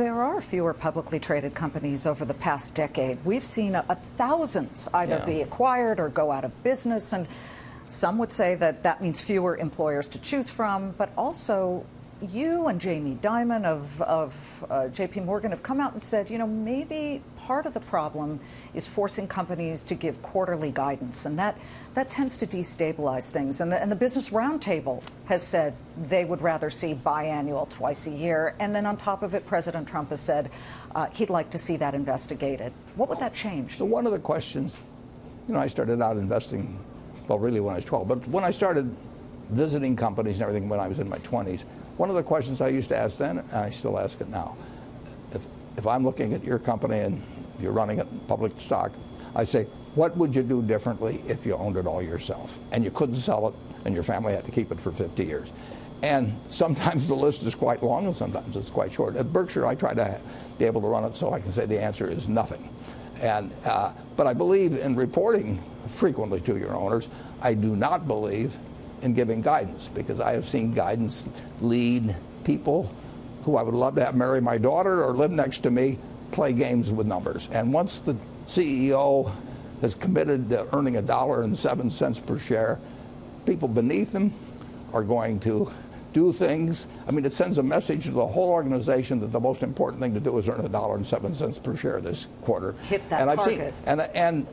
There are fewer publicly traded companies over the past decade. We've seen thousands either be acquired or go out of business, and some would say that that means fewer employers to choose from, but also you and Jamie Dimon of J.P. Morgan have come out and said, you know, maybe part of the problem is forcing companies to give quarterly guidance, and that tends to destabilize things. And the Business Roundtable has said they would rather see biannual, twice a year. And then on top of it, President Trump has said he'd like to see that investigated. What would that change? So one of the questions, you know, I started out investing, well, really when I was 12, but when I started visiting companies and everything when I was in my 20s, one of the questions I used to ask then, and I still ask it now, if I'm looking at your company and you're running it in public stock, I say, what would you do differently if you owned it all yourself and you couldn't sell it and your family had to keep it for 50 years? And sometimes the list is quite long and sometimes it's quite short. At Berkshire, I try to be able to run it so I can say the answer is nothing. And but I believe in reporting frequently to your owners. I do not believe in giving guidance, because I have seen guidance lead people who I would love to have marry my daughter or live next to me play games with numbers. And once the CEO has committed to earning $1.07 per share, people beneath him are going to do things. I mean, it sends a message to the whole organization that the most important thing to do is earn $1.07 per share this quarter. Hit that and target. And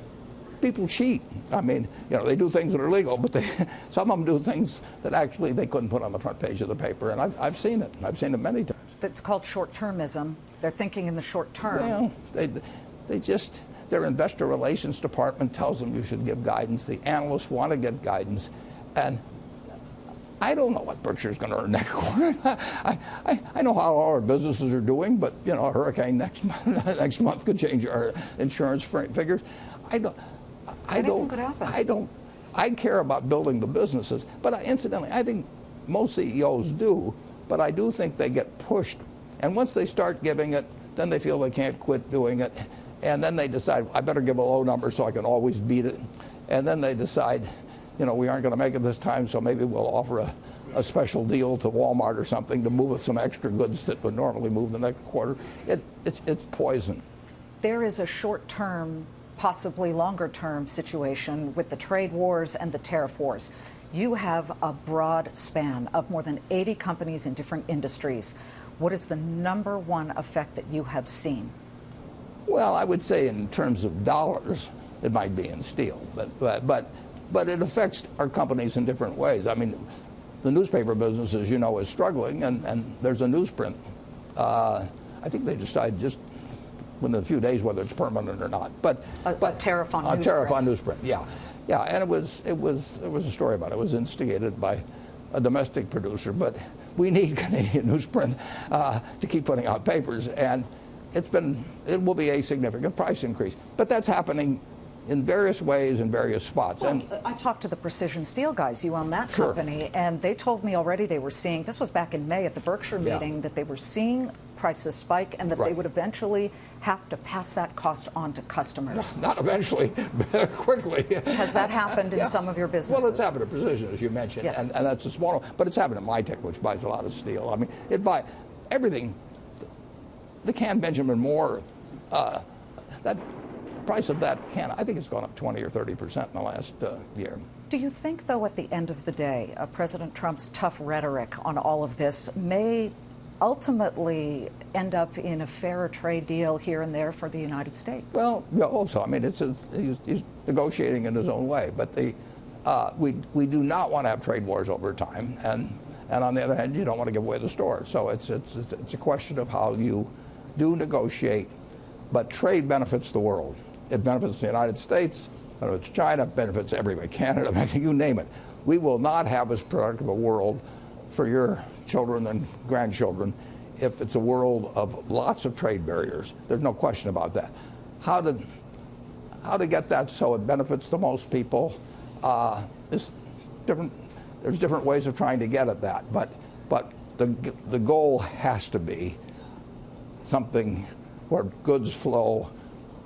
people cheat. I mean, you know, they do things that are legal, but some of them do things that actually they couldn't put on the front page of the paper. And I've seen it. I've seen it many times. That's called short-termism. They're thinking in the short term. Well, their investor relations department tells them you should give guidance. The analysts want to get guidance. And I don't know what Berkshire's going to earn next quarter. I know how all our businesses are doing, but, you know, a hurricane next month could change our insurance figures. Anything could happen. I care about building the businesses, but incidentally, I think most CEOs do, but I do think they get pushed. And once they start giving it, then they feel they can't quit doing it. And then they decide, I better give a low number so I can always beat it. And then they decide, you know, we aren't going to make it this time, so maybe we'll offer a special deal to Walmart or something to move some extra goods that would normally move the next quarter. It's poison. There is a short-term, possibly longer-term situation with the trade wars and the tariff wars. You have a broad span of more than 80 companies in different industries. What is the number one effect that you have seen? Well, I would say in terms of dollars, it might be in steel, but it affects our companies in different ways. I mean, the newspaper business, as you know, is struggling, and there's a newsprint. I think they decide just within a few days whether it's permanent or not. But tariff on newsprint. Tariff on newsprint, yeah. And it was a story about it. It was instigated by a domestic producer, but we need Canadian newsprint to keep putting out papers, and it will be a significant price increase. But that's happening in various ways in various spots. Well, and I talked to the Precision Steel guys. You own that Sure. company, and they told me already they were seeing, this was back in May at the Berkshire meeting, that they were seeing prices spike and that they would eventually have to pass that cost on to customers. Not eventually, but quickly. Has that happened in some of your businesses? Well, it's happened at Precision, as you mentioned, Yes. and that's a small one, but it's happened at MyTech, which buys a lot of steel. I mean, it buys everything. The can Benjamin Moore, that price of that can, I think it's gone up 20 or 30% in the last year. Do you think, though, at the end of the day, President Trump's tough rhetoric on all of this may ultimately end up in a fairer trade deal here and there for the United States? Well, also, I mean, he's negotiating in his own way, but we do not want to have trade wars over time, and on the other hand, you don't want to give away the store. So it's a question of how you do negotiate, but trade benefits the world. It benefits the United States, benefits China, benefits everybody, Canada, you name it. We will not have as productive a world for your children and grandchildren if it's a world of lots of trade barriers. There's no question about that. How to get that so it benefits the most people is different. There's different ways of trying to get at that, but the goal has to be something where goods flow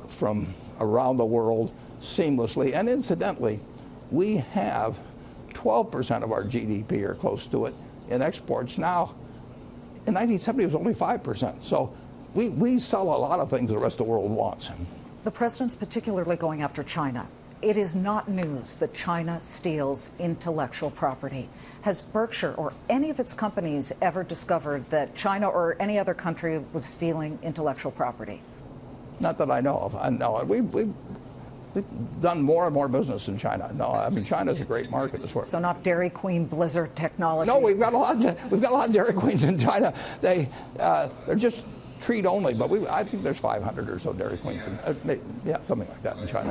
from around the world seamlessly. And incidentally, we have 12% of our GDP or close to it in exports now. In 1970, it was only 5%. So we sell a lot of things the rest of the world wants. The president's particularly going after China. It is not news that China steals intellectual property. Has Berkshire or any of its companies ever discovered that China or any other country was stealing intellectual property? Not that I know of. No, we've done more and more business in China. No, I mean, China's a great market as far as. So not Dairy Queen, Blizzard technology? No, we've got a lot of Dairy Queens in China. They're just treat only, but I think there's 500 or so Dairy Queens, yeah, something like that in China.